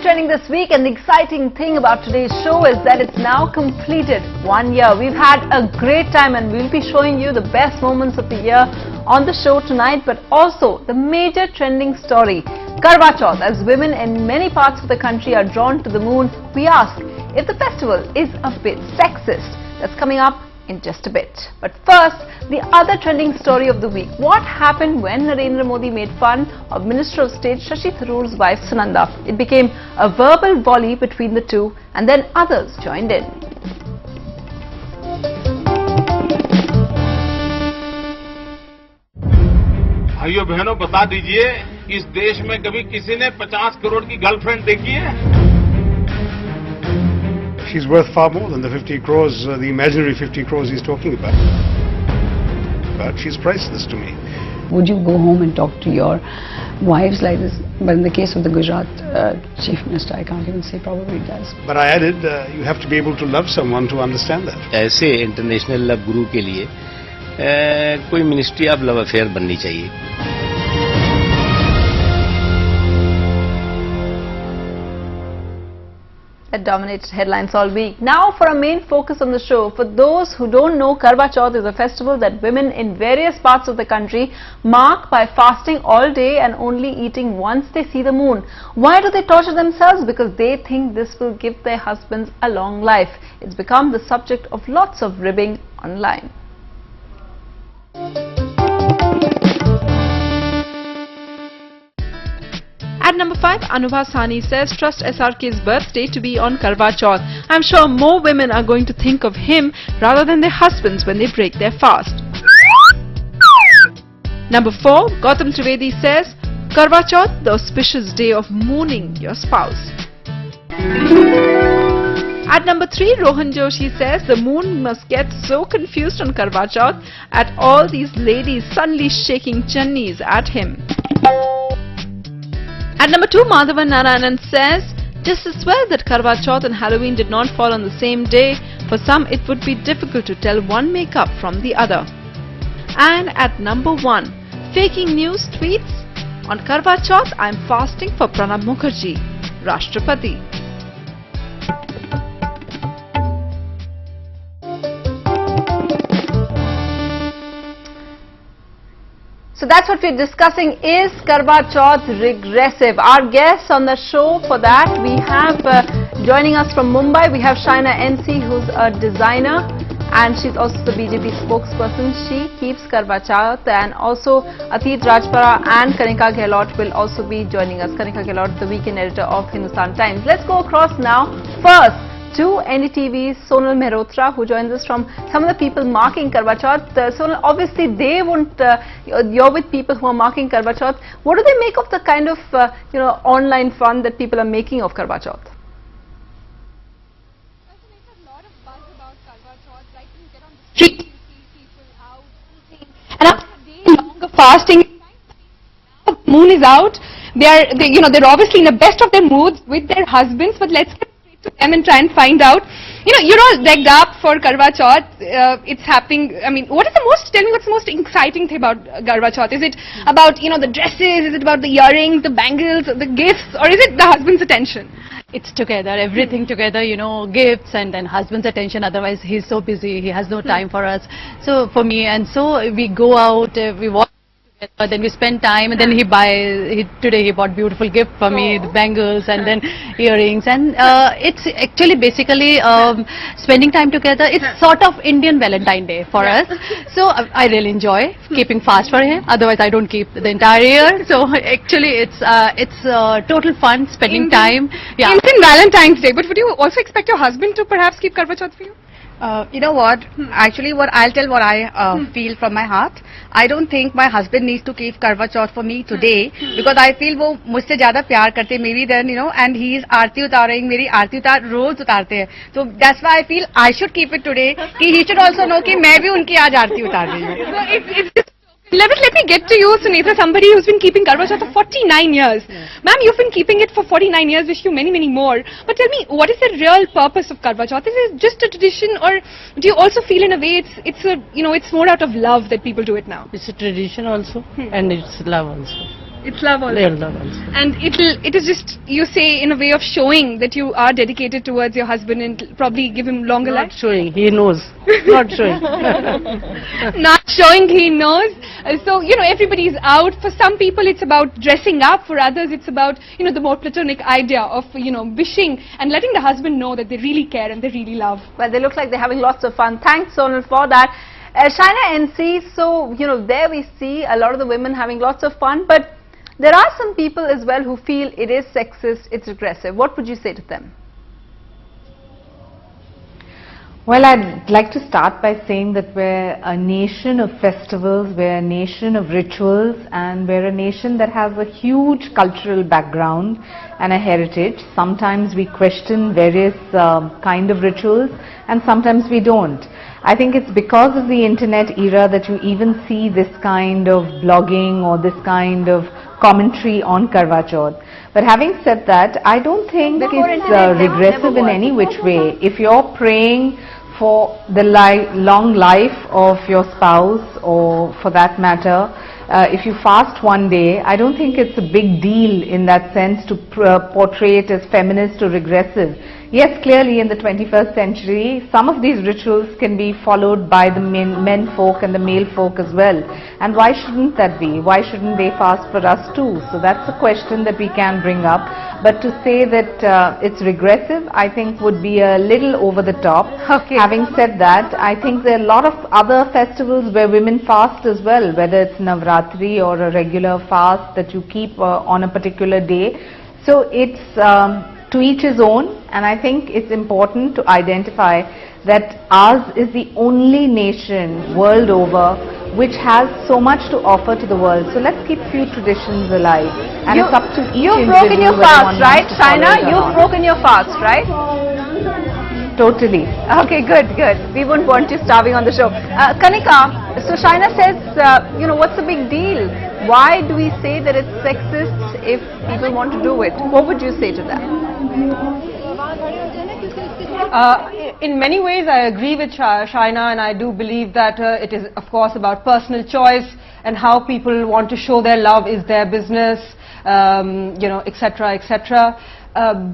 been trending this week, and the exciting thing about today's show is that it's now completed 1 year. We've had a great time and we'll be showing you the best moments of the year on the show tonight, but also the major trending story, Karva Chauth. As women in many parts of the country are drawn to the moon, we ask if the festival is a bit sexist. That's coming up in just a bit. But first, the other trending story of the week. What happened when Narendra Modi made fun of Minister of State Shashi Tharoor's wife Sunanda? It became a verbal volley between the two, and then others joined in. भाइयों बहनों बता दीजिए, इस देश में कभी किसी ने 50 करोड़ की गर्लफ्रेंड देखी है? She's worth far more than the 50 crores, the imaginary 50 crores he's talking about. But she's priceless to me. Would you go home and talk to your wives like this? But in the case of the Gujarat Chief Minister, I can't even say, probably does. But I added, you have to be able to love someone to understand that. ऐसे international love गुरु के लिए कोई ministry of love affair बननी चाहिए. That dominated headlines all week. Now for our main focus on the show. For those who don't know, Karva Chauth is a festival that women in various parts of the country mark by fasting all day and only eating once they see the moon. Why do they torture themselves? Because they think this will give their husbands a long life. It's become the subject of lots of ribbing online. At number 5, Anubha Sani says, trust SRK's birthday to be on Karva Chauth. I'm sure more women are going to think of him rather than their husbands when they break their fast. Number 4, Gautam Trivedi says, Karva Chauth, the auspicious day of mooning your spouse. At number 3, Rohan Joshi says, the moon must get so confused on Karva Chauth at all these ladies suddenly shaking chunnis at him. At number 2, Madhavan Narayanan says, just as well that Karva Chauth and Halloween did not fall on the same day. For some, it would be difficult to tell one makeup from the other. And at number 1, faking news tweets, on Karva Chauth, I'm fasting for Pranab Mukherjee, Rashtrapati. So that's what we're discussing. Is Karva Chauth regressive? Our guests on the show for that, we have joining us from Mumbai, we have Shaina NC, who's a designer and she's also the BJP spokesperson. She keeps Karva Chauth, and also Atit Rajpara and Kanika Gehlot will also be joining us. Kanika Gehlot, the weekend editor of Hindustan Times. Let's go across now. First, to NDTV's Sonal Mehrotra, who joins us from some of the people marking Karva Chauth. Sonal, obviously they won't, you're with people who are marking Karva Chauth. What do they make of the kind of, online fun that people are making of Karva Chauth? There's a lot of buzz about Karva Chauth, right? You get on the street, you see people out eating, and after a day long of fasting, the moon is out. They're obviously in the best of their moods with their husbands, but let's get to them and try and find out. You're all decked up for Karva Chauth. It's happening. I mean, tell me what's the most exciting thing about Karva Chauth? Is it about, the dresses? Is it about the earrings, the bangles, the gifts? Or is it the husband's attention? It's together, everything together, gifts and then husband's attention. Otherwise, he's so busy, he has no time for us. So, for me, and so we go out, we walk. Then we spend time, and then today he bought beautiful gift for me, the bangles and then earrings, and it's actually basically spending time together. It's sort of Indian Valentine Day for us. So I really enjoy keeping fast for him. Otherwise I don't keep the entire year. So actually it's total fun spending time. Yeah. Indian Valentine's Day, but would you also expect your husband to perhaps keep Karva Chauth for you? You know what? Actually, I'll tell what I feel from my heart. I don't think my husband needs to keep Karva Chauth for me today, because I feel वो मुझसे ज़्यादा प्यार करते maybe then, and he is आरती उतारेंगे, मेरी आरती रोज उतारते हैं. So that's why I feel I should keep it today. He should also know कि मैं भी उनकी आज आरती उतार रही हूँ. Let me get to you, Sunitha, somebody who's been keeping Karva Chauth for 49 years. Ma'am, you've been keeping it for 49 years, wish you many, many more. But tell me, what is the real purpose of Karva Chauth? Is it just a tradition, or do you also feel in a way it's more out of love that people do it now? It's a tradition also, and it's love also. It's love also. Real love also. And it is just, you say, in a way of showing that you are dedicated towards your husband and probably give him longer Not life. showing, he knows. Not showing. Not showing, he knows. So, you know, everybody's out. For some people it's about dressing up. For others it's about, you know, the more platonic idea of, you know, wishing and letting the husband know that they really care and they really love. Well, they look like they're having lots of fun. Thanks, Sonal, for that. Shaina NC, so, you know, there we see a lot of the women having lots of fun, but there are some people as well who feel it is sexist, it's regressive. What would you say to them? Well, I'd like to start by saying that we're a nation of festivals, we're a nation of rituals, and we're a nation that has a huge cultural background and a heritage. Sometimes we question various kind of rituals, and sometimes we don't. I think it's because of the internet era that you even see this kind of blogging or this kind of commentary on Karva Chauth. But having said that, I don't think it's regressive in any which way. If you're praying for the long life of your spouse, or for that matter, if you fast one day, I don't think it's a big deal in that sense to portray it as feminist or regressive. Yes, clearly in the 21st century, some of these rituals can be followed by the men folk and the male folk as well. And why shouldn't that be? Why shouldn't they fast for us too? So that's a question that we can bring up. But to say that it's regressive, I think would be a little over the top. Okay. Having said that, I think there are a lot of other festivals where women fast as well, whether it's Navratri or a regular fast that you keep on a particular day. So it's to each his own, and I think it's important to identify that ours is the only nation world over which has so much to offer to the world. So let's keep few traditions alive, and it's up to each You've broken your fast, right, Shaina? You've broken your fast, right? Totally. Okay, good. We wouldn't want you starving on the show. Kanika, so Shaina says, you know, what's the big deal? Why do we say that it's sexist if people want to do it? What would you say to that? In many ways I agree with Shaina, and I do believe that it is of course about personal choice, and how people want to show their love is their business, you know, etc., etc.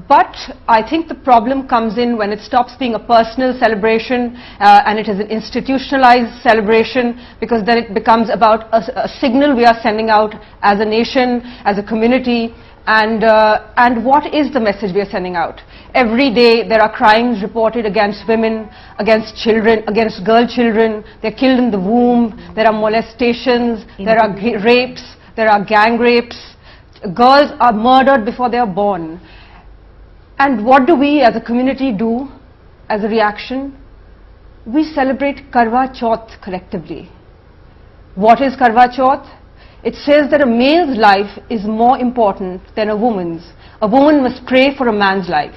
But I think the problem comes in when it stops being a personal celebration and it is an institutionalized celebration, because then it becomes about a signal we are sending out as a nation, as a community, and what is the message we are sending out? Every day there are crimes reported against women, against children, against girl children. They're killed in the womb, there are molestations, there are rapes, there are gang rapes, girls are murdered before they are born. And what do we as a community do as a reaction? We celebrate Karva Chauth collectively. What is Karva Chauth? It says that a male's life is more important than a woman's. A woman must pray for a man's life.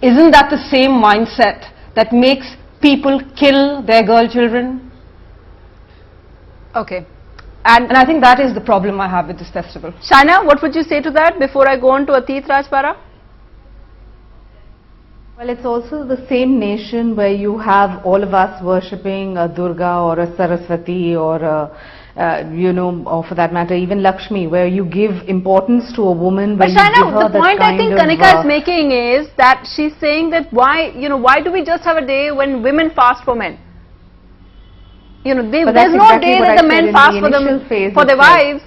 Isn't that the same mindset that makes people kill their girl children? Okay. And I think that is the problem I have with this festival. Shaina, what would you say to that before I go on to Atit Rajpara? Well, it's also the same nation where you have all of us worshipping a Durga or a Saraswati or a, you know, or for that matter even Lakshmi, where you give importance to a woman. But Shaina, the point I think Kanika is making is that she's saying that why do we just have a day when women fast for men? You know, there's no day that the men fast for their wives.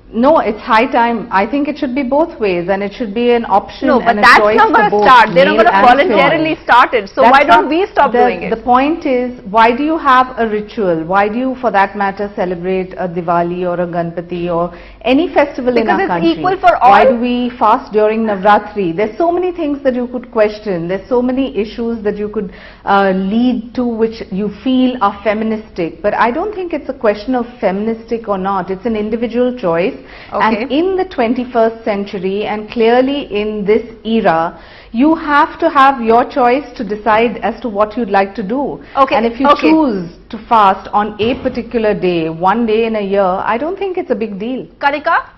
No, it's high time. I think it should be both ways, and it should be an option. No, but and a that's choice not going to start. They're not going to voluntarily start it. So why don't we stop doing it? The point is, why do you have a ritual? Why do you, for that matter, celebrate a Diwali or a Ganpati or any festival in our country? Because it's equal for all. Why do we fast during Navratri? There's so many things that you could question. There's so many issues that you could lead to which you feel are feministic. But I don't think it's a question of feministic or not. It's an individual choice. Okay. And in the 21st century, and clearly in this era, you have to have your choice to decide as to what you'd like to do. Okay. And if you choose to fast on a particular day, one day in a year, I don't think it's a big deal. Kanika?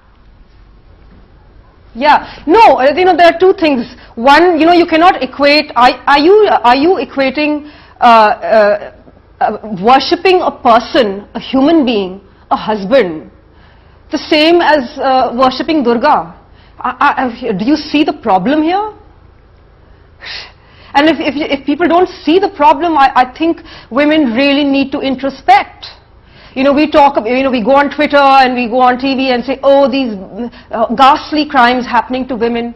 Yeah, no, you know, there are two things. One, you know, you cannot equate, are you equating worshipping a person, a human being, a husband, the same as worshipping Durga. Do you see the problem here? And if people don't see the problem, I think women really need to introspect. You know, we talk, you know, we go on Twitter and we go on TV and say, oh, these ghastly crimes happening to women.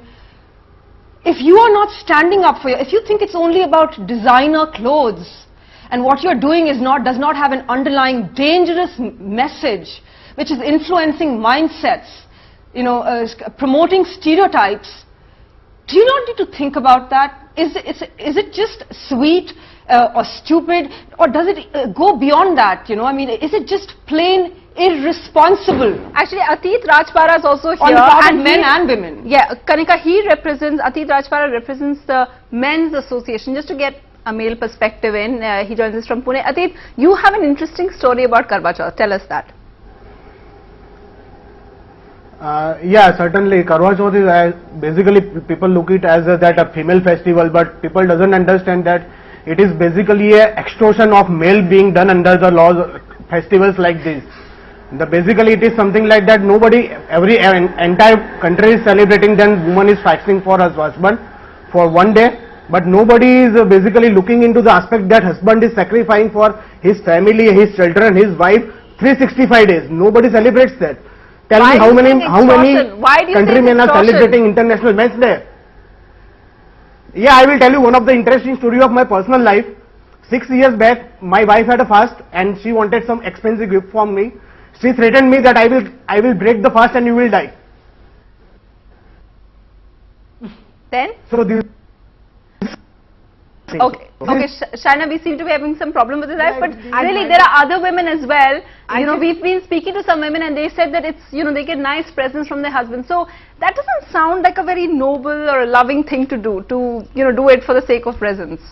If you are not standing up for if you think it's only about designer clothes and what you're doing does not have an underlying dangerous message which is influencing mindsets, you know, promoting stereotypes, do you not need to think about that? Is it just sweet or stupid, or does it go beyond that? You know, I mean, is it just plain irresponsible? Actually, Atit Rajpara is also here. On the part of men and women. Yeah, Kanika, Atit Rajpara represents the Men's Association. Just to get a male perspective in, he joins us from Pune. Atit, you have an interesting story about Karva Chauth. Tell us that. Yeah, certainly Karva Chauth is basically people look it as a female festival, but people doesn't understand that it is basically a extortion of male being done under the laws of festivals like this. Basically it is something like that. Entire country is celebrating, then woman is fasting for her husband for one day, but nobody is basically looking into the aspect that husband is sacrificing for his family, his children, his wife 365 days. Nobody celebrates that. Tell me how many countrymen are celebrating International Men's Day? Yeah, I will tell you one of the interesting story of my personal life. 6 years back, my wife had a fast and she wanted some expensive gift from me. She threatened me that I will break the fast and you will die. Then? So this. Okay, Shaina, we seem to be having some problem with this, but really there are other women as well. You know, we've been speaking to some women and they said that it's, you know, they get nice presents from their husbands. So that doesn't sound like a very noble or a loving thing to do, you know, do it for the sake of presents.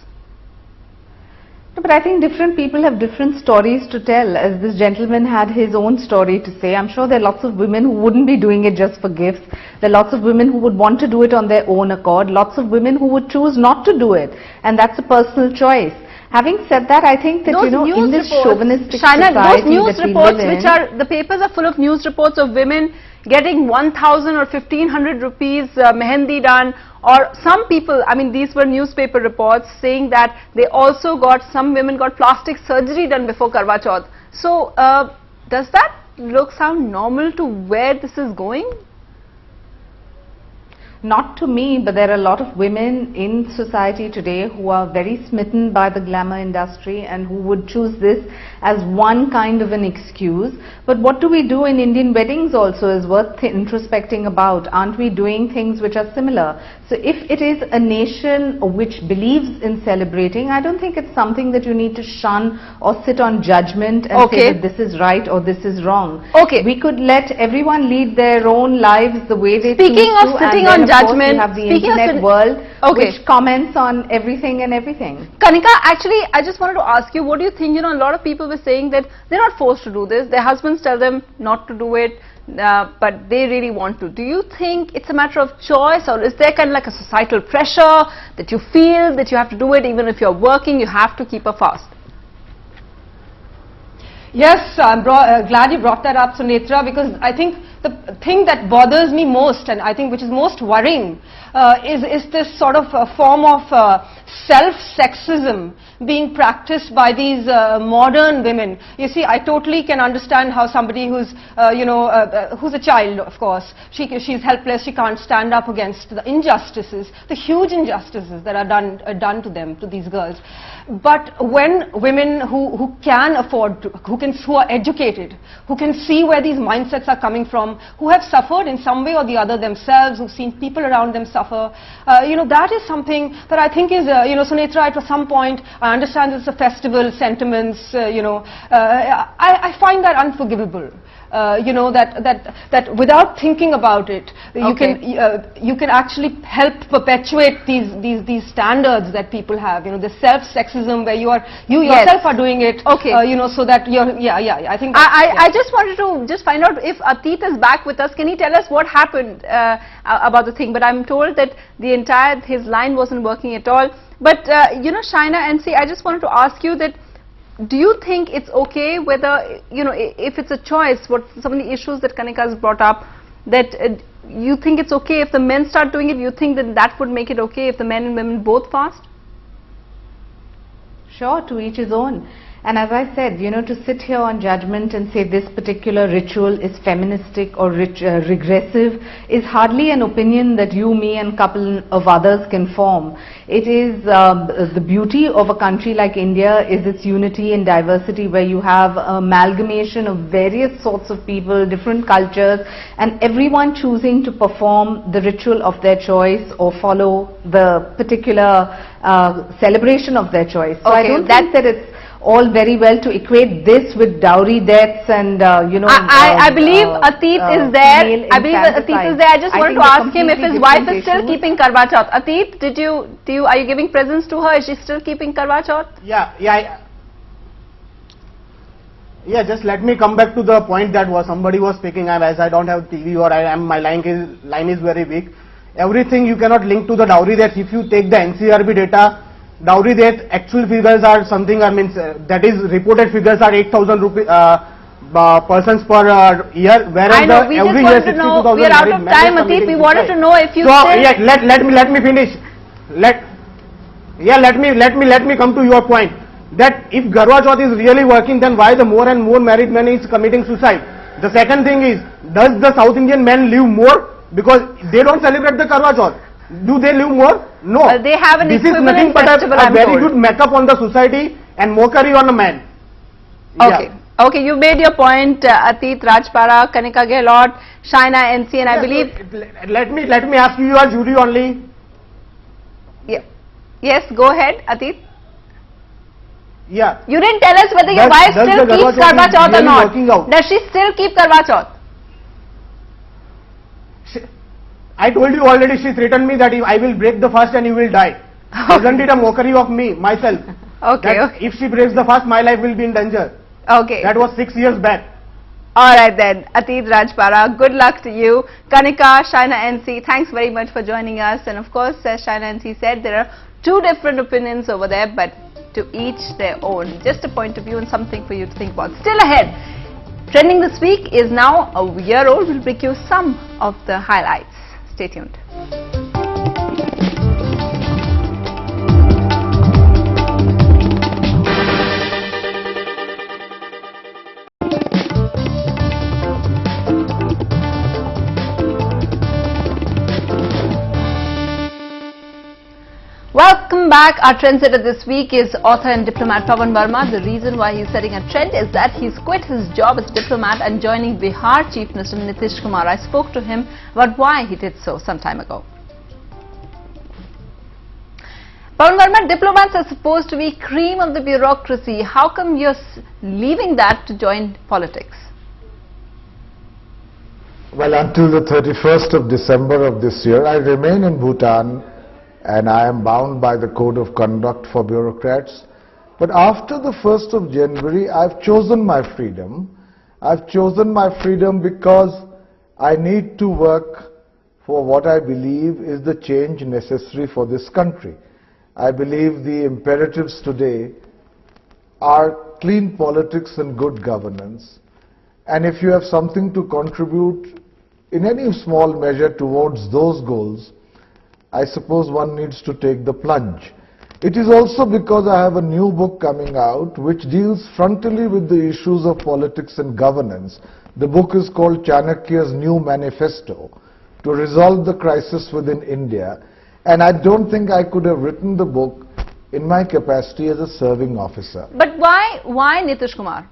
But I think different people have different stories to tell. As this gentleman had his own story to say, I'm sure there are lots of women who wouldn't be doing it just for gifts. There are lots of women who would want to do it on their own accord. Lots of women who would choose not to do it. And that's a personal choice. Having said that, I think that, you know, in this chauvinistic Shaina, society those news that we reports live in, which are, the papers are full of news reports of women getting 1,000 or 1,500 rupees mehendi done, or some people, I mean, these were newspaper reports saying that they also got, some women got plastic surgery done before Karva Chauth. So, does that sound normal to where this is going? Not to me, but there are a lot of women in society today who are very smitten by the glamour industry and who would choose this as one kind of an excuse. But what do we do in Indian weddings also is worth introspecting about. Aren't we doing things which are similar? So if it is a nation which believes in celebrating, I don't think it's something that you need to shun or sit on judgment and say that this is right or this is wrong. Okay. We could let everyone lead their own lives the way they choose to. Speaking of sitting on judgment, you have the internet world which comments on everything and everything. Kanika, actually, I just wanted to ask you, what do you think? You know, a lot of people were saying that they're not forced to do this. Their husbands tell them not to do it, but they really want to. Do you think it's a matter of choice, or is there kind of like a societal pressure that you feel that you have to do it even if you're working, you have to keep a fast? Yes, I'm glad you brought that up, Sunetra, because I think the thing that bothers me most, and I think which is most worrying, is this sort of form of self-sexism being practiced by these modern women. You see, I totally can understand how somebody who's, who's a child, of course, she's helpless, she can't stand up against the injustices, the huge injustices that are done to them, to these girls. But when women who can afford to, who are educated, who can see where these mindsets are coming from, who have suffered in some way or the other themselves, who've seen people around them suffer, that is something that I think is, Sunetra, at some point, I understand it's a festival, sentiments, I find that unforgivable. That without thinking about it, you can actually help perpetuate these standards that people have. The self-sexism where you yourself are doing it. So that you're I think. I just wanted to find out if Atit is back with us. Can he tell us what happened about the thing? But I'm told that his line wasn't working at all. But Shaina and see, I just wanted to ask you that do you think it's okay whether, you know, if it's a choice, what some of the issues that Kanika has brought up, that you think it's okay if the men start doing it, you think that that would make it okay if the men and women both fast? Sure, to each his own. And as I said, you know, to sit here on judgment and say this particular ritual is feministic or regressive is hardly an opinion that you, me and a couple of others can form. It is the beauty of a country like India is its unity and diversity, where you have amalgamation of various sorts of people, different cultures, and everyone choosing to perform the ritual of their choice or follow the particular celebration of their choice. So I don't think that it's all very well to equate this with dowry deaths and you know. I believe Atit is there. I believe Atit is there. I just wanted to ask him if his wife is still keeping Karva Chauth. Atit, are you giving presents to her? Is she still keeping Karva Chauth? Yeah. Just let me come back to the point that somebody was speaking. As I don't have TV or my line is very weak. Everything you cannot link to the dowry deaths. If you take the NCRB data, dowry death actual figures are something, that is reported figures are 8,000 persons per year, whereas I know, we every just year wanted to know, we are out of time, Atit, we wanted to know if you let me finish. Let me come to your point, that if Karva Chauth is really working, then why the more and more married men is committing suicide? The second thing is, does the South Indian men live more because they don't celebrate the Karva Chauth? Do they live more? No. They have an equivalent festival, a very good makeup on the society and mockery on the man. Okay. Okay, you made your point, Atit Rajpara, Kanika Gehlot, Shaina NC, and I believe. Let me ask you, your jury only. Yeah. Yes, go ahead, Atit. Yeah. You didn't tell us whether your wife still keeps Karva Chauth or not. Does she still keep Karva Chauth? I told you already, she threatened me that I will break the fast and you will die. Isn't it a mockery of me, myself? Okay. If she breaks the fast, my life will be in danger. Okay. That was 6 years back. Alright then, Atit Rajpara, good luck to you. Kanika, Shaina NC, thanks very much for joining us. And of course, as Shaina NC said, there are two different opinions over there, but to each their own. Just a point of view and something for you to think about. Still ahead, trending this week is now a year old. We'll bring you some of the highlights. Stay tuned. Welcome back. Our trendsetter this week is author and diplomat Pawan Verma. The reason why he's setting a trend is that he's quit his job as diplomat and joining Bihar Chief Minister Nitish Kumar. I spoke to him about why he did so some time ago. Pawan Verma, diplomats are supposed to be cream of the bureaucracy. How come you're leaving that to join politics? Well, until the 31st of December of this year, I remain in Bhutan, and I am bound by the code of conduct for bureaucrats. But after the 1st of January, I've chosen my freedom. I've chosen my freedom because I need to work for what I believe is the change necessary for this country. I believe the imperatives today are clean politics and good governance. And if you have something to contribute in any small measure towards those goals, I suppose one needs to take the plunge. It is also because I have a new book coming out which deals frontally with the issues of politics and governance. The book is called Chanakya's New Manifesto to resolve the crisis within India. And I don't think I could have written the book in my capacity as a serving officer. But why Nitish Kumar?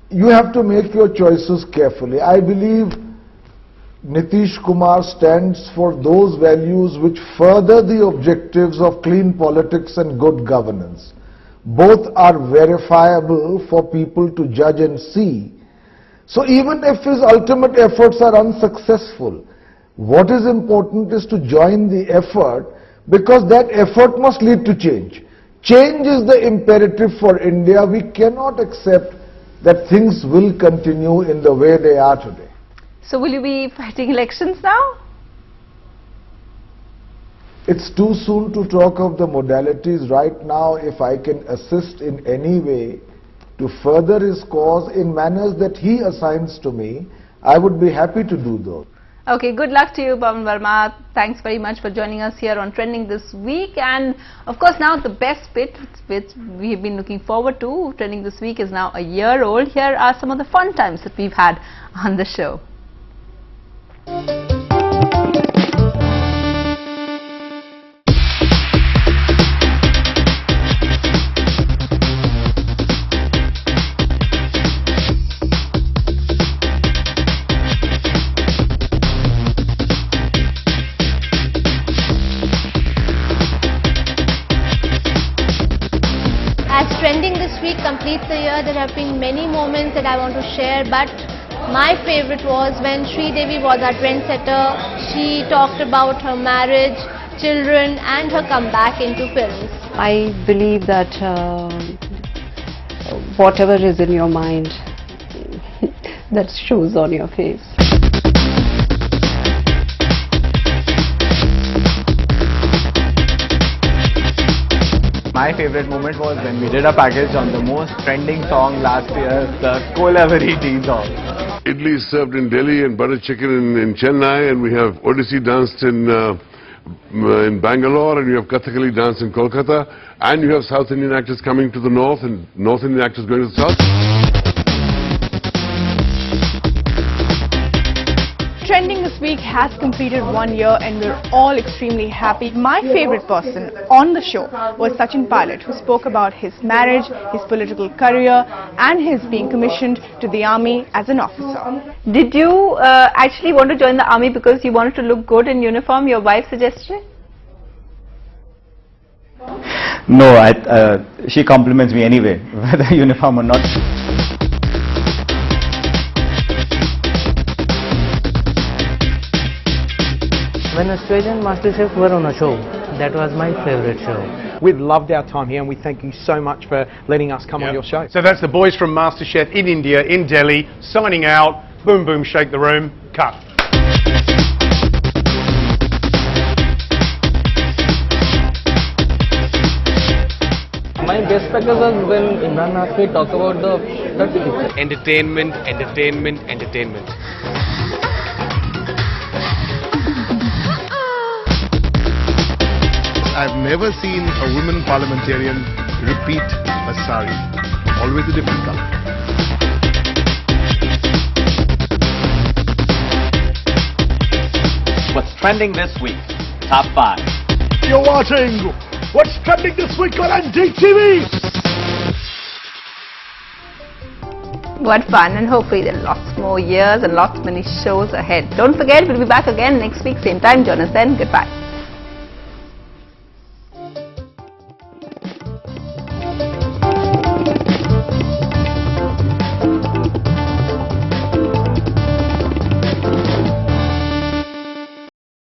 You have to make your choices carefully. I believe Nitish Kumar stands for those values which further the objectives of clean politics and good governance. Both are verifiable for people to judge and see. So even if his ultimate efforts are unsuccessful, what is important is to join the effort, because that effort must lead to change. Change is the imperative for India. We cannot accept that things will continue in the way they are today. So will you be fighting elections now? It's too soon to talk of the modalities. Right now, if I can assist in any way to further his cause in manners that he assigns to me, I would be happy to do those. Okay, good luck to you, Pawan Verma. Thanks very much for joining us here on Trending This Week. And of course, now the best bit, which we have been looking forward to, Trending This Week is now a year old. Here are some of the fun times that we've had on the show. Trending This Week completes the year. There have been many moments that I want to share, but my favorite was when Sri Devi was our trendsetter. She talked about her marriage, children and her comeback into films. I believe that whatever is in your mind, that shows on your face. My favorite moment was when we did a package on the most trending song last year, the Kolavari tea song. Idli is served in Delhi and butter chicken in Chennai, and we have Odissi danced in Bangalore, and you have Kathakali danced in Kolkata, and you have South Indian actors coming to the north and North Indian actors going to the south. Trending This Week has completed 1 year and we're all extremely happy. My favorite person on the show was Sachin Pilot, who spoke about his marriage, his political career and his being commissioned to the army as an officer. Did you actually want to join the army because you wanted to look good in uniform? Your wife suggested it? No, she compliments me anyway, whether uniform or not. When Australian MasterChef were on a show, that was my favorite show. We've loved our time here and we thank you so much for letting us come on your show. So that's the boys from MasterChef in India, in Delhi, signing out. Boom, boom, shake the room. Cut. My best practice was when Imran asked me to talk about the picture. Entertainment, entertainment, entertainment. I've never seen a woman parliamentarian repeat a sari. Always a different color. What's trending this week? Top 5. You're watching What's Trending This Week on NDTV. What fun, and hopefully there are lots more years and lots many shows ahead. Don't forget, we'll be back again next week, same time. Join us then. Goodbye.